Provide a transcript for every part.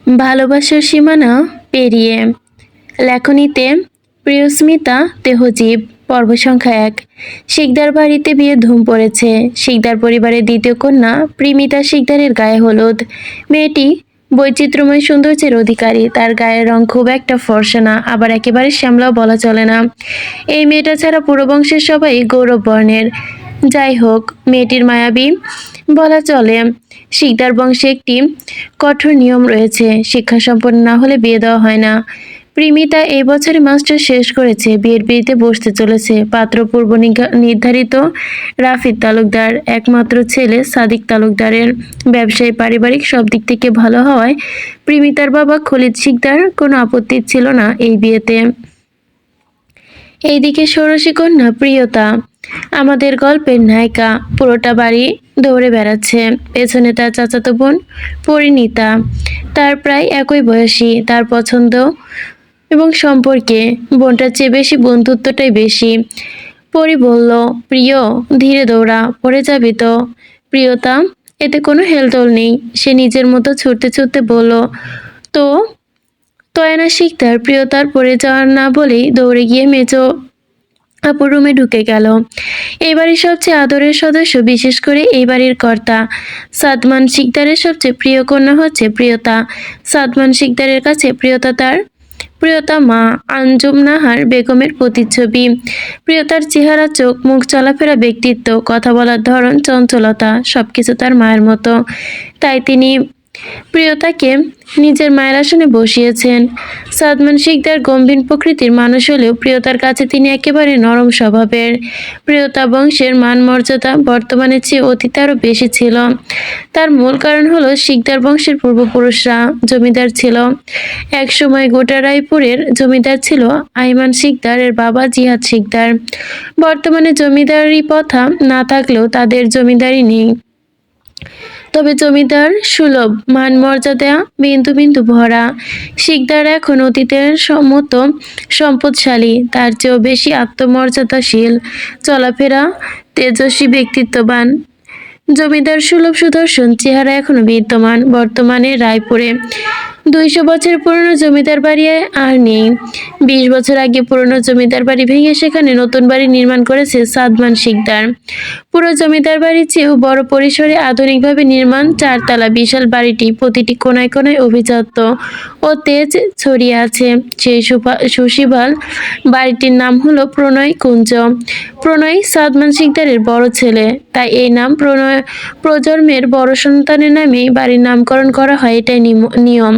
ভালোবাসার সীমানা পেরিয়ে। লেখনীতে প্রিয়স্মিতা তেহজীব। পর্ব সংখ্যা ১। শিকদার বাড়িতে বিয়ে ধুম পড়েছে। শিকদার পরিবারের দ্বিতীয় কন্যা প্রিমিতা শিকদারের গায়ে হলুদ। মেয়েটি বৈচিত্র্যময় সৌন্দর্যের অধিকারী। তার গায়ের রং খুব একটা ফর্সা না, আবার একেবারে শ্যামলাও বলা চলে না। এই মেয়েটা ছাড়া পুরো বংশের সবাই গৌরব বর্ণের। যাই হোক, মেয়েটির মায়াবী বলা চলে। শিকদার বংশে একটি কঠোর নিয়ম রয়েছে, শিক্ষা সম্পন্ন না হলে বিয়ে দেওয়া হয় না। প্রিমিতা এই বছরে মাস্টার শেষ করেছে, বিয়ের পিঁড়িতে বসতে চলেছে। পাত্র পূর্ব নির্ধারিত রাফিদ তালুকদার, একমাত্র ছেলে সাদিক তালুকদারের। ব্যবসায়ী, পারিবারিক সব দিক থেকে ভালো হওয়ায় প্রিমিতার বাবা খলিদ শিকদার কোনো আপত্তি ছিল না এই বিয়েতে। এইদিকে ষোড়শী কন্যা প্রিয়তা, আমাদের গল্পের নায়িকা, পুরোটা বাড়ি দৌড়ে বেড়াচ্ছে। পেছনে তার চাচাতো বোন পরিণীতা, তার প্রায় একই বয়সী। তার পছন্দ এবং সম্পর্কে বোনটার চেয়ে বেশি বন্ধুত্বটাই বেশি। পরি বলল, প্রিয় ধীরে দৌড়া, পড়ে যাবি তো। প্রিয়তা, এতে কোনো হেলদোল নেই। সে নিজের মতো ছুটতে ছুটতে বলল, তো তয়না শিকদার প্রিয়তার পড়ে যাওয়ার না বলেই দৌড়ে গিয়ে মেজো আপুর রুমে ঢুকে গেল। এই বাড়ির সবচেয়ে আদরের সদস্য, বিশেষ করে এই বাড়ির কর্তা সাদমান শিকদারের সবচেয়ে প্রিয় কন্যা হচ্ছে প্রিয়তা। সাদমান শিকদারের কাছে প্রিয়তা মা আঞ্জুম নাহার বেগমের প্রতিচ্ছবি। প্রিয়তার চেহারা, চোখ, মুখ, চলাফেরা, ব্যক্তিত্ব, কথা বলার ধরন, চঞ্চলতা সবকিছু তার মায়ের মতো। তাই তিনি প্রিয়তাকে নিজের মায়ের আসনে বসিয়েছেন। সাদমান শিকদার গম্ভীর প্রকৃতির মানুষ হলেও প্রিয়তার কাছে তিনি একেবারে নরম স্বভাবের। প্রিয়তা বংশের মান মর্যাদা বর্তমানের চেয়ে অতীতে আরও বেশি ছিল। তার মূল কারণ হলো শিকদার বংশের পূর্বপুরুষরা জমিদার ছিল। একসময় গোটা রায়পুরের জমিদার ছিল আইমান শিকদার এর বাবা জিহাদ শিকদার। বর্তমানে জমিদারি প্রথা না থাকলেও তাদের জমিদারি নেই, তবে জমিদার সুলভ মান মর্যাদা বিন্দু বিন্দু ভরা। শিকদার এখন অতীতের মতো সম্পদশালী, তার চেয়েও বেশি আত্মমর্যাদাশীল, চলাফেরা তেজস্বী, ব্যক্তিত্ববান। জমিদার সুলভ সুদর্শন চেহারা এখনো বিদ্যমান বর্তমানে রায়পুরে। 200 বছর পুরনো জমিদার বাড়ি আর নেই। 20 বছর আগে পুরনো জমিদার বাড়ি ভেঙে সেখানে নতুন বাড়ি নির্মাণ করেছে সাদমান শিকদার। পুরো জমিদার বাড়ির চেয়েও বড় পরিসরে আধুনিকভাবে নির্মাণ 4 তলা বিশাল বাড়িটি প্রতিটি কোনায় কোনায় অভিজাত্য ও তেজ ছড়িয়ে আছে। সেই সুশীতল বাড়িটির নাম হলো প্রণয় কুঞ্জ। প্রণয় সাদমান শিকদারের বড় ছেলে, তাই এই নাম প্রজন্মের বড় সন্তানের নামেই বাড়ির নামকরণ করা হয়, এটাই নিয়ম।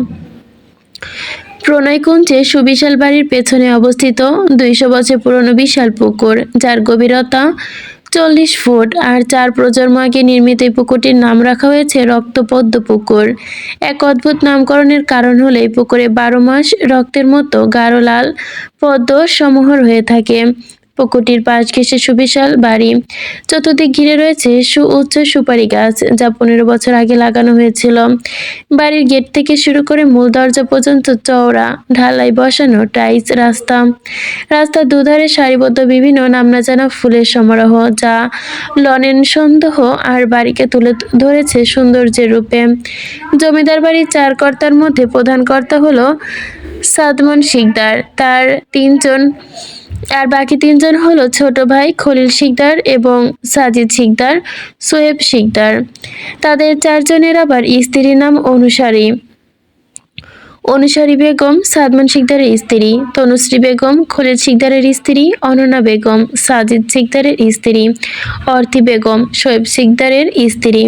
প্রণয়কুঞ্জে সুবিশাল বাড়ির পেছনে অবস্থিত 200 বছর পুরনো বিশাল পুকুর, যার গভীরতা 40 ফুট। আর 4 প্রজন্ম আগে নির্মিত এই পুকুরটির নাম রাখা হয়েছে রক্তপদ্ম পুকুর। এক অদ্ভুত নামকরণের কারণ হলো এই পুকুরে 12 মাস রক্তের মতো গাঢ় লাল পদ্ম সমাহার হয়ে থাকে। পুকুরটির পাশ ঘেঁষে সুবিশাল বাড়ি, চতুর্দিক ঘিরে রয়েছে সুউচ্চ সুপারি গাছ, যা 15 বছর আগে লাগানো হয়েছিল। বাড়ির গেট থেকে শুরু করে মূল দরজা পর্যন্ত চওড়া ঢালাই বসানো টাইলস রাস্তার দুধারে সারিবদ্ধ বিভিন্ন নামনা ফুলের সমারোহ, যা লনের সন্দেহ আর বাড়িকে তুলে ধরেছে সৌন্দর্যের রূপে। জমিদার বাড়ির 4 কর্তার মধ্যে প্রধান কর্তা হলো সাদমান শিকদার, আর বাকি 3 জন হলো ছোট ভাই খলিল শিকদার এবং সাজিদ শিকদার, সোহেব শিকদার। তাদের 4 জনের আবার স্ত্রীর নাম অনুসারী বেগম সাদমান শিকদারের স্ত্রী, তনুশ্রী বেগম খলিল শিকদারের স্ত্রী, অনন্যা বেগম সাজিদ শিকদারের স্ত্রী, অর্থী বেগম সোহেব শিকদারের স্ত্রী।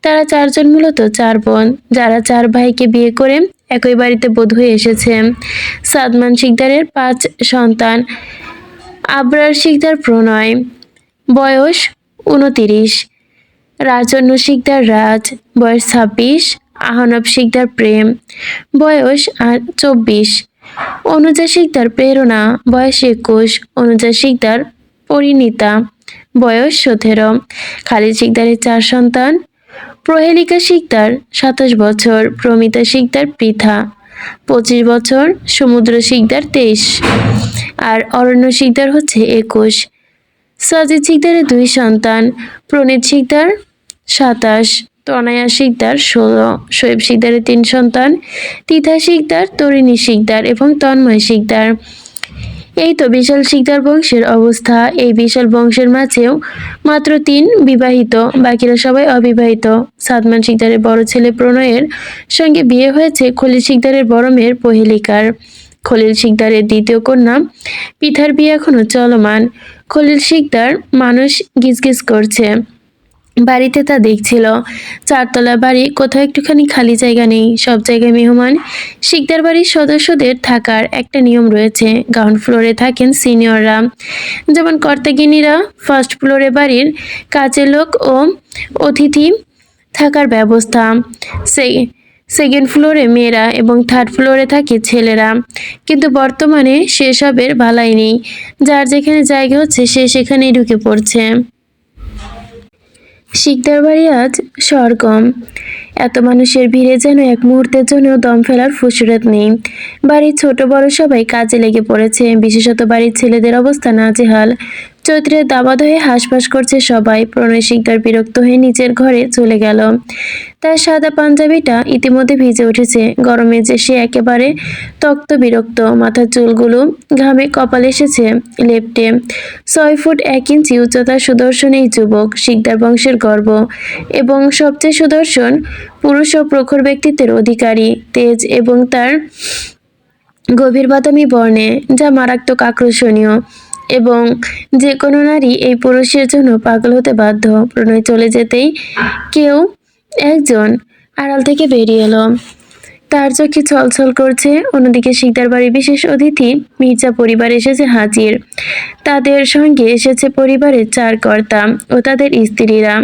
তারা 4 জন মূলত 4 বোন, যারা 4 ভাইকে বিয়ে করে একই বাড়িতে বধূ হয়ে এসেছে। সাদমান শিকদারের 5 সন্তান। আবরার শিকদার প্রণয়, বয়স 29, রাজন্য শিকদার রাজ, বয়স 26, আহনাব শিকদার প্রেম, বয়স 24, অনুজা শিকদার প্রেরণা, বয়স 21, অনুজা শিকদার পরিণীতা, বয়স 17। খালিদ শিকদারের 4 সন্তান। প্রহেলিকা শিকদার 27 বছর, প্রমিতা শিকদার পৃথা 25 বছর, সমুদ্র শিকদার 23, আর অরণ্য শিকদার হচ্ছে 21। সাজিদ শিকদারের 2 সন্তান, প্রণীত শিকদার 27, তনয়া শিকদার 16, শোয়েব শিকদারের 3 সন্তান, তিথা শিকদার, তরিণী শিকদার এবং তন্ময় শিকদার। এই তো বিশাল শিকদার বংশের অবস্থা। এই বিশাল বংশের মাঝেও মাত্র 3 বিবাহিত, বাকিরা সবাই অবিবাহিত। সাদমান শিকদারের বড় ছেলে প্রণয়ের সঙ্গে বিয়ে হয়েছে খলিল শিকদারের বড় মেয়ের পহেলিকার। খলিল শিকদারের দ্বিতীয় কন্যা পিথার বিয়ে এখনো চলমান। খলিল শিকদার মানুষ গিজগিজ করছে, বাড়িতে তা দেখছিল। 4 তলা বাড়ি, কোথাও একটুখানি খালি জায়গা নেই, সব জায়গায় মেহমান। শিকদার বাড়ির সদস্যদের থাকার একটা নিয়ম রয়েছে। গ্রাউন্ড ফ্লোরে থাকেন সিনিয়ররা, যেমন কর্তাগিনীরা। ফার্স্ট ফ্লোরে বাড়ির কাজের লোক ও অতিথি থাকার ব্যবস্থা। সেকেন্ড ফ্লোরে মেয়েরা এবং থার্ড ফ্লোরে থাকে ছেলেরা। কিন্তু বর্তমানে সেসবের বালাই নেই, যার যেখানে জায়গা হচ্ছে সে সেখানেই ঢুকে পড়ছে। শিকদার বাড়ি আজ সরগম। এত মানুষের ভিড়ে যেন এক মুহূর্তের জন্য দম ফেলার ফুসরত নেই। বাড়ির ছোট বড় সবাই কাজে লেগে পড়েছে, বিশেষত বাড়ির ছেলেদের অবস্থা নাজেহাল। চৈত্রের দাবাত হয়ে হাঁসফাঁস করছে সবাই। প্রণয় শিকদার বিরক্ত হয়ে নিজের ঘরে চলে গেল। তার সাদা পাঞ্জাবিটা ইতিমধ্যে ভিজে উঠেছে, গরমে যে সে একেবারে তক্ত বিরক্ত। মাথার চুলগুলো ঘামে কপালে এসেছে লেপ্টে। 6 ফুট 1 ইঞ্চি উচ্চতার সুদর্শন এই যুবক শিকদার বংশের গর্ব এবং সবচেয়ে সুদর্শন পুরুষ ও প্রখর ব্যক্তিত্বের অধিকারী। তেজ এবং তার গভীর বাদামি বর্ণে, যা মারাত্মক আকর্ষণীয়, এবং যে কোনো নারী এই পুরুষের জন্য পাগল হতে বাধ্য। প্রণয় চলে যেতেই কেউ একজন আড়াল থেকে বেরিয়ে এলো, তার চোখে ছলছল করছে। অন্যদিকে শিকদার বাড়ির বিশেষ অতিথি মির্জা পরিবার এসেছে হাজির। তাদের সঙ্গে এসেছে পরিবারের 4 কর্তা ও তাদের স্ত্রীরা।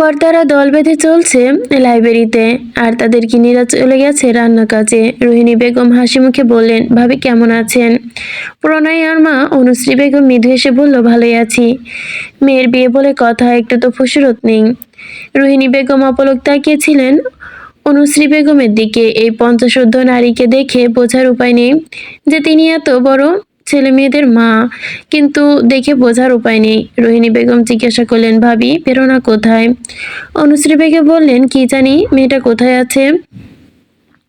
কর্তারা দল বেঁধে চলছে লাইব্রেরিতে, আর তাদের গিন্নিরা চলে গেছে রান্না কাজে। রোহিণী বেগম হাসি মুখে বললেন, ভাবি কেমন আছেন? প্রণয় আর মা অনুশ্রী বেগম মৃদু হেসে বলল, ভালোই আছি। মেয়ের বিয়ে বলে কথা, একটু তো ফুসরত নেই। রোহিণী বেগম অপলক তাকিয়েছিলেন অনুশ্রী বেগমের দিকে। এই 50 নারীকে দেখে বোঝার উপায় নেই যে তিনি এত বড় ছেলে মেয়েদের মা, কিন্তু দেখে বোঝার উপায় নেই। রোহিণী বেগম জিজ্ঞাসা করলেন, ভাবি প্রেরণা কোথায়? অনুশ্রী বেগম বললেন, কি জানি মেয়েটা কোথায় আছে।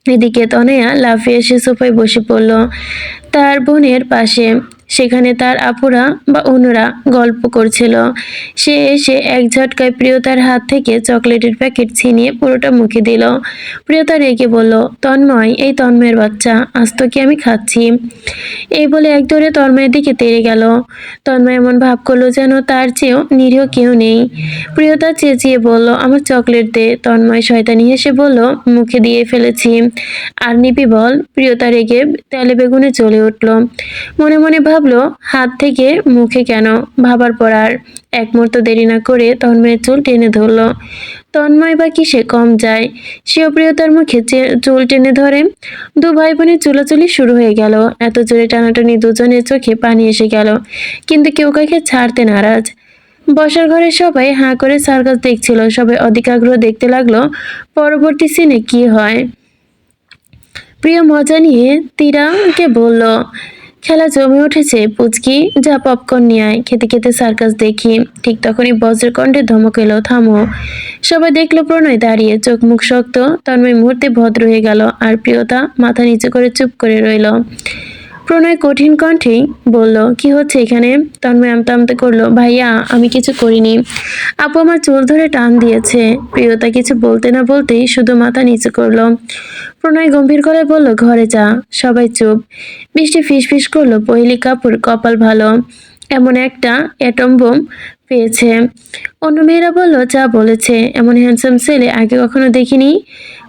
এদিকে তনয়া লাফিয়ে এসে সোফায় বসে পড়ল তার বোনের পাশে। সেখানে তার আপুরা বা অন্যরা গল্প করছিল। সে এসে এক ঝটকায় প্রিয়তার হাত থেকে চকলেটের প্যাকেট ছিনিয়ে পুরোটা মুখে দিল। প্রিয়তা রেগে বলল, তন্ময়, এই তন্ময়ের বাচ্চা, আজ তো কি আমি খাচ্ছি। এই বলে এক দৌড়ে তন্ময়ের দিকে তেড়ে গেল। তন্ময় এমন ভাব করলো যেন তার চেয়েও নিরীহ কেউ নেই। প্রিয়তা চেঁচিয়ে বলল, আমার চকলেট দে। তন্ময় শয়তানি হেসে বলল, মুখে দিয়ে ফেলেছি, আর নিবি বল। প্রিয়তা রেগে তেলে বেগুনে জ্বলে উঠল। মনে মনে ভাবলো, হাত থেকে মুখে কেন। ভাবার পর আর এক মুহূর্ত দেরি না করে তন্ময়ের চুল টেনে ধরল। তন্ময় বা কিসে কম যায়, সেও প্রিয়তার মুখে চুল টেনে ধরে। 2 ভাই বোনের চুলাচুলি শুরু হয়ে গেল। এত জোরে টানাটানি, দুজনের চোখে পানি এসে গেল, কিন্তু কেউ কাউকে ছাড়তে নারাজ। বসার ঘরে সবাই হাঁ করে সার্কাস দেখছিল। সবাই অধিক আগ্রহ দেখতে লাগলো পরবর্তী সিনে কি হয়। প্রিয় মজা নিয়ে তিরাকে বলল, খেলা জমে উঠেছে পুচকি, যা পপকর্ন নিয়ে আয়, খেতে খেতে সার্কাস দেখি। ঠিক তখনই বজ্রকণ্ঠে ধমক এলো, থামো। সবাই দেখলো প্রণয় দাঁড়িয়ে, চোখ মুখ শক্ত। তন্ময় মুহূর্তে ভদ্র হয়ে গেল, আর প্রিয়তা মাথা নিচু করে চুপ করে রইল। প্রণয় কঠিন কণ্ঠেই বলল, কি হচ্ছে এখানে? তন্ময় আমতা আমতা করলো, ভাইয়া আমি কিছু করিনি, আপু আমার চুল ধরে টান দিয়েছে। প্রিয়তা কিছু বলতে না বলতেই শুধু মাথা নিচু করলো। প্রণয় গম্ভীর গলায় বলল, ঘরে যা। সবাই চুপ। বৃষ্টি ফিসফিস করলো, পহেলি কাপুর কপাল ভালো, এমন একটা অ্যাটম বোম পেয়েছে। অন্য মেয়েরা বলল, যা বলেছে, এমন হ্যান্ডসাম ছেলে আগে কখনো দেখিনি।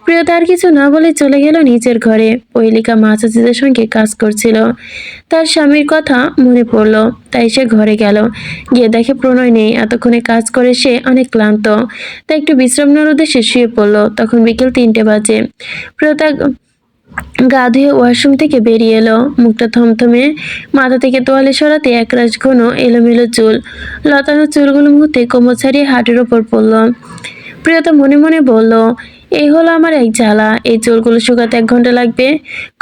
প্রিয়তা আর কিছু না বলে চলে গেল নিজের ঘরে। পহেলিকা মা চাচিদের সঙ্গে কাজ করছিল, তার স্বামীর কথা মনে পড়লো, তাই সে ঘরে গেল। গিয়ে দেখে প্রণয় নেই। এতক্ষণে কাজ করে সে অনেক ক্লান্ত, তাই একটু বিশ্রাম নেওয়ার উদ্দেশ্যে শুয়ে পড়লো। তখন বিকেল 3টে বাজে। প্রিয়তা গা ধুয়ে ওয়াশরুম থেকে বেরিয়ে এলো, মুখটা থমথমে। মাথা থেকে তোয়ালে সরাতে একরাশ ঘন এলোমেলো চুল, লতানো চুলগুলো মুহূর্তে কোমর ছাড়িয়ে হাঁটুর ওপর পড়ল। প্রিয়তা মনে মনে বলল, এই হলো আমার এক জ্বালা, এই চুলগুলো শুকাতে 1 ঘন্টা লাগবে।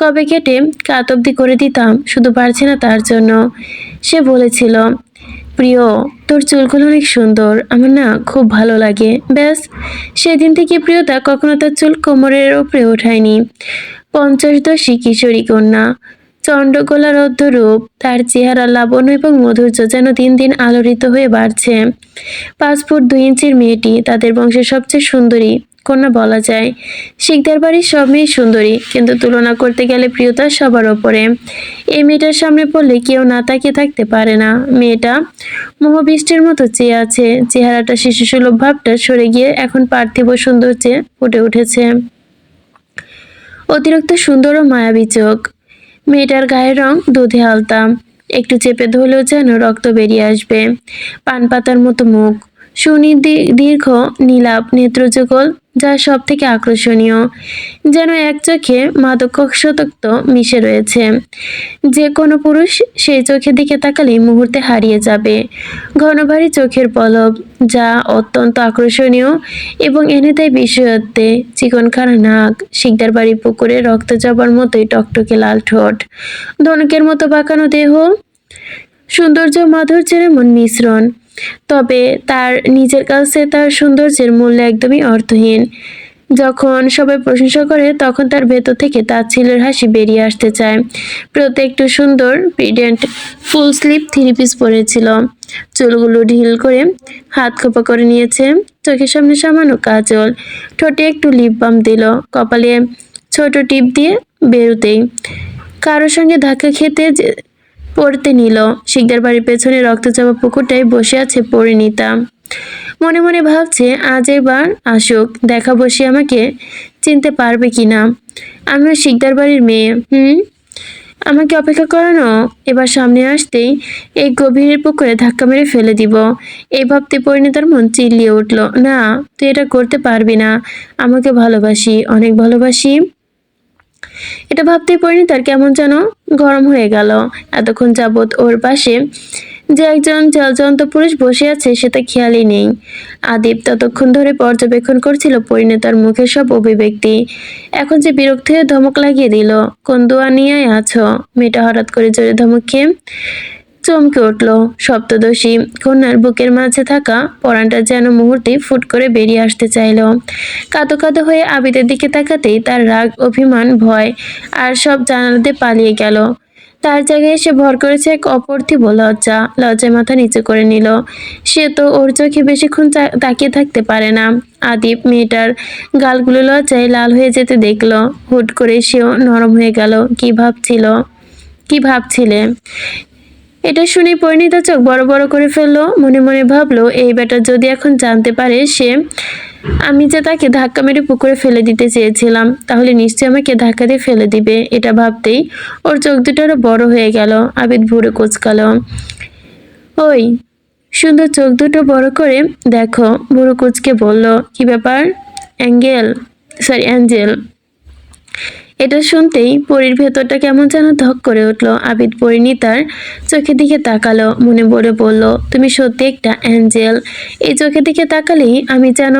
কবে কেটে কাত অবধি করে দিতাম, শুধু পারছি না তার জন্য। সে বলেছিল, প্রিয়, তোর চুলগুলো অনেক সুন্দর, আমার না খুব ভালো লাগে। ব্যাস, সেদিন থেকে প্রিয়তা কখনো তার চুল কোমরের উপরে ওঠায়নি। 50 দশী কিশোরী কন্যা, চন্দ্রকোলা রৌদ্র রূপ, তার চেহারা লাবণ্য এবং মাধুর্য যেন দিন দিন আলোড়িত হয়ে বাড়ছে। 5 ফুট 2 ইঞ্চির মেয়েটি তাদের বংশের সবচেয়ে সুন্দরী কন্যা বলা যায়। শিকদার বাড়ির সব মেয়ে সুন্দরী, কিন্তু তুলনা করতে গেলে প্রিয়তা সবার ওপরে। এই মেয়েটার সামনে পড়লে কেউ না তাকিয়ে থাকতে পারে না। মেয়েটা মোহবৃষ্টির মতো চেয়ে আছে, চেহারাটা শিশুসুলভ ভাবটা সরে গিয়ে এখন পার্থিব সৌন্দর্যে ফুটে উঠেছে। অতিরিক্ত সুন্দর ও মায়াবী চোখ, মেয়েটার গায়ের রং দুধে আলতা, একটু চেপে ধরলেও যেন রক্ত বেরিয়ে আসবে। পান পাতার মতো মুখ, সুনির্দীর্ঘ নীলাভ নেত্রযুগল, যা সব থেকে আকর্ষণীয়। যেন এক চোখে মাদকাসক্ত মিশে রয়েছে। যে কোনো পুরুষ সেই চোখের দিকে তাকালেই মুহূর্তে হারিয়ে যাবে। ঘন ভারী চোখের পলক, যা অত্যন্ত আকর্ষণীয় এবং এনে দেয় বিষয়ত্বে। চিকনখানা নাক, শিকদার বাড়ির পুকুরে রক্ত জবার মতোই টকটকে লাল ঠোঁট, ধনুকের মতো বাঁকানো দেহ, সৌন্দর্য মাধুর্যের এমন মিশ্রণ। তবে তার নিজের কাছে তার সৌন্দর্যের মূল্য একদমই অর্থহীন। যখন সবাই প্রশংসা করে তখন তার ভেতর থেকে তাচ্ছিল্যের হাসি বেরিয়ে আসতে চায়। প্রত্যেকটা সুন্দর প্রিডেন্ট ফুল স্লিভ 3 পিস পরেছিল, চুলগুলো ঢিল করে হাত খোপা করে নিয়েছে, চোখের সামনে সামান্য কাজল, ঠোঁটে একটু লিপ বাম দিল, কপালে ছোট টিপ দিয়ে বেরোতেই কারোর সঙ্গে ধাক্কা খেতে পড়তে নিল। শিকদার বাড়ির পেছনে রক্তচাপা পুকুরটায় বসে আছে পরিণীতা। মনে মনে ভাবছে আজ এবার আসুক, দেখা বসে আমাকে চিনতে পারবে কিনা। আমিও শিকদার বাড়ির মেয়ে, আমাকে অপেক্ষা করানো। এবার সামনে আসতেই এই গভীর পুকুরে ধাক্কা মেরে ফেলে দিব। এই ভাবতে পরিণীতার মন চিল্লিয়ে উঠল। না, তুই এটা করতে পারবি না, আমাকে ভালোবাসি, অনেক ভালোবাসি। এটা ভাবতেই পরিণীতার কেমন যেন গরম হয়ে গেল। এতক্ষণ যাবৎ ওর পাশে যে একজন জলজন্ত পুরুষ বসে আছে সেটা খেয়ালই নেই। আদিব ততক্ষণ ধরে পর্যবেক্ষণ করছিল পরিণীতার মুখের সব অভিব্যক্তি। এখন যে বিরক্ত হয়ে ধমক লাগিয়ে দিল, কোন দোয়া নিয়ে আছো? মেয়েটা হঠাৎ করে জোরে ধমক খেয়ে চমকে উঠল। সপ্তদশী কন্যার বুকের মাঝে থাকা পরাণটা যেন মুহূর্তে ফুট করে বেরিয়ে আসতে চাইল। কাঁদো কাঁদো হয়ে আবিদের দিকে তাকাতেই তার রাগ, অভিমান, ভয় আর সব জানালাতে পালিয়ে গেল। তার জায়গায় এসে ভর করেছে এক অপার্থিব লজ্জা। লজ্জায় মাথা নিচু করে নিল। সে তো ওর চোখে বেশিক্ষণ তাকিয়ে থাকতে পারে না। আদিব মেয়েটার গালগুলো লজ্জায় লাল হয়ে যেতে দেখলো। হুট করে সেও নরম হয়ে গেল। কি ভাবছিলে? এটা শুনে পরিণীতা চোখ বড় বড় করে ফেললো। মনে মনে ভাবলো, এই বেটা যদি এখন জানতে পারে আমি যে তাকে ধাক্কা মেরে পুকুরে ফেলে দিতে চেয়েছিলাম, তাহলে নিশ্চয়ই আমাকে ধাক্কা দিয়ে ফেলে দিবে। এটা ভাবতেই ওর চোখ দুটো আরো বড় হয়ে গেল। আবিদ ভুরু কুঁচকালো। ওই, সুন্দর চোখ দুটো বড় করে দেখো। ভুরু কুঁচকে বলল, কি ব্যাপার অ্যাঞ্জেল? এটা শুনতেই পরীর ভেতরটা কেমন যেন ধক করে উঠল। আবিদ পরিণীতার চোখের দিকে তাকালো, মনে বলে বলল, তুমি সত্যি একটা অ্যাঞ্জেল। এই চোখের দিকে তাকালেই আমি যেন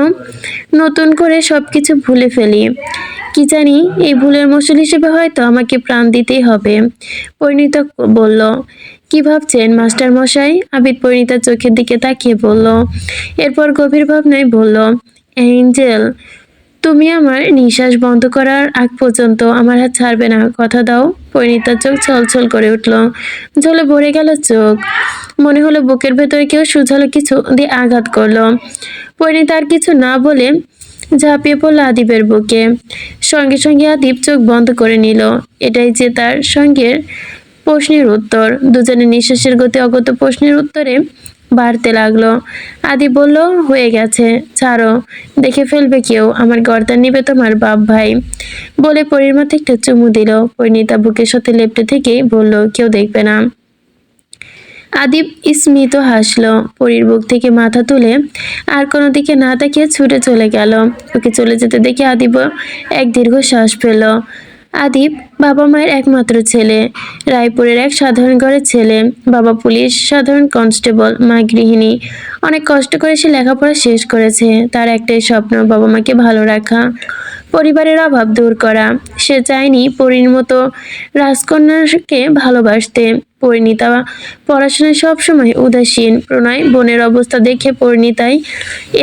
নতুন করে সবকিছু ভুলে ফেলি। কি জানি, এই ভুলের মশাল হিসেবে হয়তো আমাকে প্রাণ দিতেই হবে। পরিণীতা বলল, কি ভাবছেন মাস্টার মশাই? আবিদ পরিণীতার চোখের দিকে তাকিয়ে বলল। এরপর গভীর ভাবনায় বলল, অ্যাঞ্জেল, তুমি আমার নিঃশ্বাস বন্ধ করার আগ পর্যন্ত আমার হাত ছাড়বে না, কথা দাও। পরিণীতার চোখ ছলছল করে উঠল, জলে ভরে গেল চোখ। মনে হলো বুকের ভেতরে কেউ সুঝালো কিছু দিয়ে আঘাত করলো। পরিণীতা আর কিছু না বলে ঝাঁপিয়ে পড়ল আদিবের বুকে। সঙ্গে সঙ্গে আদিব চোখ বন্ধ করে নিল। এটাই যে তার সঙ্গের প্রশ্নের উত্তর। দুজনের নিঃশ্বাসের গতি অগত প্রশ্নের উত্তরে বাড়তে লাগলো। আদি বলল, হয়ে গেছে, ছাড়ো, দেখে ফেলবে কেউ, আমার গর্দান নিবে তোমার বাপ ভাই। বলে পরীর মাথায় একটা চুমু দিল। পরিণীতা বুকের সাথে লেপ্টে থেকেই বলল, কেউ দেখবে না। আদিব স্মিত হাসলো। পরীর বুক থেকে মাথা তুলে আর কোনো দিকে না তাকিয়ে ছুটে চলে গেল। ওকে চলে যেতে দেখে আদিব এক দীর্ঘ শ্বাস ফেল। আদিব বাবা মায়ের একমাত্র ছেলে, রায়পুরের এক সাধারণ ঘরের ছেলে। বাবা পুলিশ, সাধারণ কনস্টেবল, মা গৃহিণী। অনেক কষ্ট করে সে লেখাপড়া শেষ করেছে। তার একটাই স্বপ্ন, বাবা মাকে ভালো রাখা। পরিবারের অভাব দূর করা। সে চায়নি পরীর মতো রাজকন্যাকে ভালোবাসতে। পরিণীতা পড়াশোনায় সবসময় উদাসীন। প্রণয় বোনের অবস্থা দেখে পরিণীতাই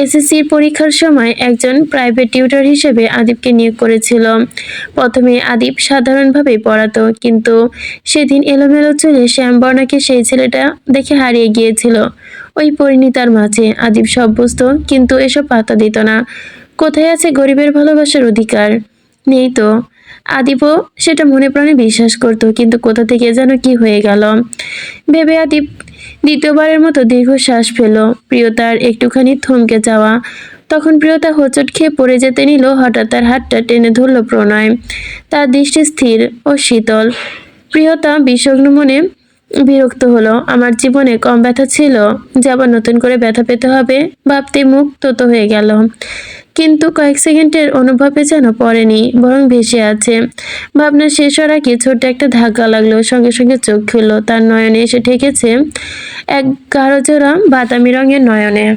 এসএসসির পরীক্ষার সময় একজন প্রাইভেট টিউটর হিসেবে আদিবকে নিয়োগ করেছিল। প্রথমে আদিব সাধারণভাবেই পড়াতো, কিন্তু সেদিন এলোমেলো চুলে শ্যামবর্ণাকে সেই ছেলেটা দেখে হারিয়ে গিয়েছিল ওই পরিণীতার মাঝে। আদিব সব বুঝতো, কিন্তু এসব পাত্তা দিত না। কোথায় আছে গরিবের ভালোবাসার অধিকার? নেই তো। আদিবও সেটা মনে প্রাণে বিশ্বাস করত, কিন্তু কোথা থেকে যেন কি হয়ে গেল ভেবে আদিব দ্বিতীয়বারের মতো দীর্ঘশ্বাস ফেল। প্রিয়তার একটুখানি থমকে যাওয়া। তখন প্রিয়তা হোঁচট খেয়ে পড়ে যেতে নিল। হঠাৎ তার হাতটা টেনে ধরল প্রণয়। তার দৃষ্টি স্থির ও শীতল। প্রিয়তা বিষগ্ন মনে বিরক্ত হলো। আমার জীবনে কম ব্যথা ছিল যে আবার নতুন করে ব্যথা পেতে হবে, ভাবতে মুখ তোতো হয়ে গেল। কিন্তু কয়েক সেকেন্ডের অনুভবে যেন পড়েনি, বরং ভেসে আছে। ভাবনা শেষ হওয়ার আগে ছোট্ট একটা ধাক্কা লাগলো, সঙ্গে সঙ্গে চোখ খুলল। তার নয়নে এসে ঠেকেছে এক গাঢ় জোড়া বাদামি রঙের নয়নে।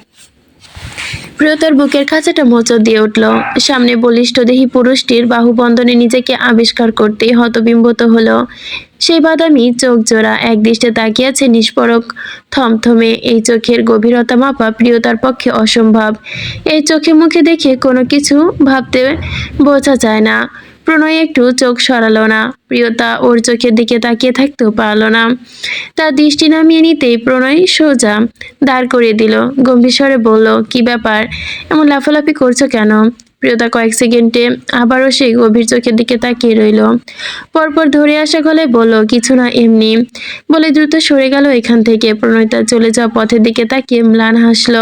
প্রিয়তার বুকের খাঁচাটা মোচড় দিয়ে উঠল। সামনে বলিষ্ঠ দেহী পুরুষটির বাহুবন্ধনে নিজেকে আবিষ্কার করতে হতবিম্বত হলো। সেই বাদামি চোখ জোড়া এক দৃষ্টে তাকিয়ে আছে নিষ্পরক থমথমে। এই চোখের গভীরতা মাপা প্রিয়তার পক্ষে অসম্ভব। এই চোখে মুখে দেখে কোনো কিছু ভাবতে বোঝা যায় না। প্রণয় একটু চোখ সরালো না। প্রিয়তা ওর চোখের দিকে তাকিয়ে থাকতেও পারল না। তার দৃষ্টি নামিয়ে নিতেই প্রণয় সোজা দাঁড় করিয়ে দিল। গম্ভীর স্বরে বলল, কি ব্যাপার, এমন লাফালাফি করছো কেন? প্রিয়তা কয়েক সেকেন্ডে আবারও সেই গভীর চোখের দিকে তাকিয়ে রইল। পরপর ধরে আসা গলায় বলল, কিছু না, এমনি, বলে দ্রুত সরে গেল এখান থেকে। প্রণয় তার চলে যাওয়া পথের দিকে তাকিয়ে ম্লান হাসল।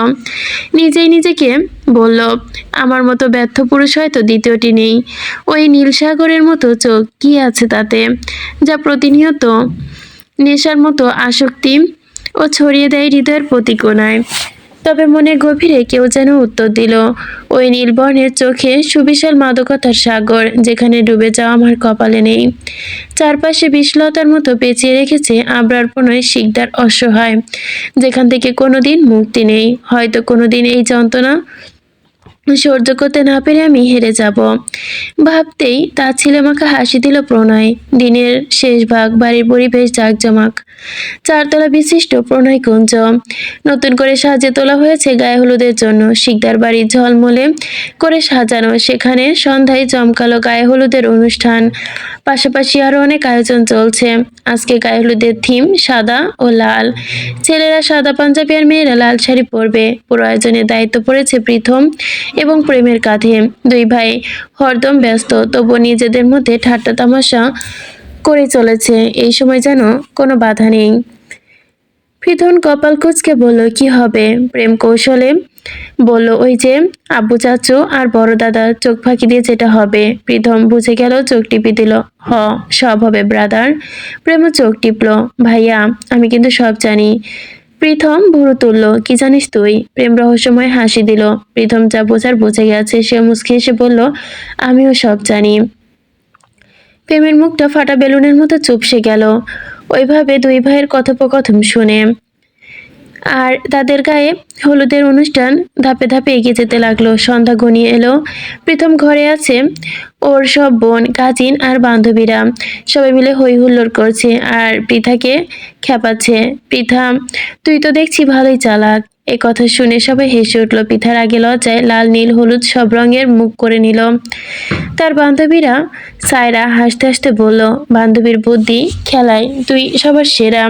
নিজেই নিজেকে বলল, আমার মতো ব্যর্থ পুরুষ হয়তো দ্বিতীয়টি নেই। ওই নীল সাগরের মতো চোখ, কি আছে তাতে, যা প্রতিনিয়ত নেশার মতো আসক্তি ও ছড়িয়ে দেয় হৃদয়ের প্রতি কোণায়। তবে মনের গভীরে কেউ যেন উত্তর দিল, ওই নীলবর্ণের চোখে সুবিশাল মাদকতার সাগর, যেখানে ডুবে যাওয়া আমার কপালে নেই। চারপাশে বিষলতার মতো পেঁচিয়ে রেখেছে আবরার প্রণয় শিকদার অসহায়, যেখান থেকে কোনোদিন মুক্তি নেই। হয়তো কোনোদিন এই যন্ত্রণা সহ্য করতে না পেরে আমি হেরে যাব। ভাবতেই তার ছিলেমাখা হাসি দিল প্রণয়। দিনের শেষ ভাগ, বাড়ির পরিবেশ জাঁকজমক। চারতলা বিশিষ্ট প্রণয় কুঞ্জ নতুন করে সাজিয়ে তোলা হয়েছে গায়ে হলুদের জন্য। শিকদার বাড়ি ঝলমলে করে সাজানো। সেখানে সন্ধ্যায় জমকালো গায়ে হলুদের অনুষ্ঠান, পাশাপাশি আরো অনেক আয়োজন চলছে। আজকে গায়ে হলুদের থিম সাদা ও লাল। ছেলেরা সাদা পাঞ্জাবি আর মেয়েরা লাল শাড়ি পরবে। পুরো আয়োজনের দায়িত্ব পড়েছে প্রীতম এবং প্রেমের কাঁধে। দুই ভাই হরদম ব্যস্ত, তবুও নিজেদের মধ্যে ঠাট্টা তামাশা করে চলেছে। এই সময় যেন কোনো বাধা নেই। প্রীতম কপাল কুঁচকে বলল, কি হবে? প্রেম কৌশলে বলল, ওই যে আব্বু চাচু আর বড় দাদা চোখ ফাঁকি দিয়ে যেটা হবে। প্রীতম বুঝে গেল, চোখ টিপে দিল। সব হবে ব্রাদার। প্রেমও চোখ টিপল। ভাইয়া, আমি কিন্তু সব জানি। প্রীতম ভুরু তুলল, কি জানিস তুই? প্রেম রহস্যময় হাসি দিল। প্রীতম যা বোঝার বুঝে গেছে। সে মুচকি এসে বলল, আমিও সব জানি। প্রেমের মুখটা ফাটা বেলুনের মতো চুপসে গেল ওইভাবে দুই ভাইয়ের কথোপকথন শুনে। আর তাদের গায়ে হলুদের অনুষ্ঠান ধাপে ধাপে এগিয়ে যেতে লাগলো। সন্ধ্যা ঘনিয়ে এলো। প্রীতম ঘরে আছে ওর সব বোন, কাজিন আর বান্ধবীরা। সবাই মিলে হই হুল্লোড় করছে আর পৃথাকে খেপাচ্ছে। পৃথা, তুই তো দেখছি ভালোই চালাক। এ কথা শুনে সবাই হেসে উঠল। পৃথার আগে লজ্জায় লাল নীল হলুদ সব রঙের মুখ করে নিল। তার বান্ধবীরা সায়রা হাসতে হাসতে বলল, বান্ধবীর বুদ্ধি খেলায় তুই সবার সেরা।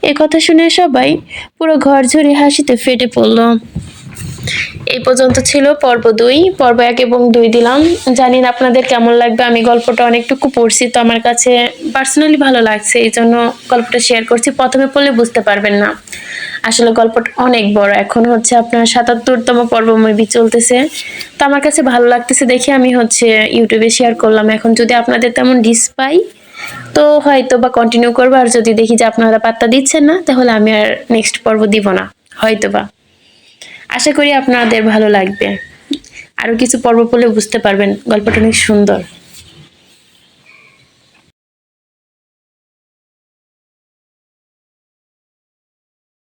এ কথা শুনে সবাই পুরো ঘর জুড়ে হাসিতে ফেটে পড়ল। এই পর্যন্ত ছিল পর্ব 2। পর্ব 1 এবং 2 দিলাম। জানি না আপনাদের কেমন লাগবে। আমি গল্পটা অনেকটুকু পড়ছি, তো আমার কাছে পার্সোনালি ভালো লাগছে, এই জন্য গল্পটা শেয়ার করছি। প্রথমে পড়লে বুঝতে পারবেন না, আসলে গল্পটা অনেক বড়। এখন হচ্ছে আপনার 77তম পর্ব মেবি চলতেছে। তো আমার কাছে ভালো লাগতেছে দেখে আমি হচ্ছে ইউটিউবে শেয়ার করলাম। এখন যদি আপনাদের তেমন ডিস পাই তো হয়তো বা কন্টিনিউ করবো, আর যদি দেখি যে আপনারা পাত্তা দিচ্ছেন না, তাহলে আমি আর নেক্সট পর্ব দিব না হয়তো বা। আশা করি আপনাদের ভালো লাগবে। আরো কিছু পর্ব পড়লে বুঝতে পারবেন গল্পটা অনেক সুন্দর।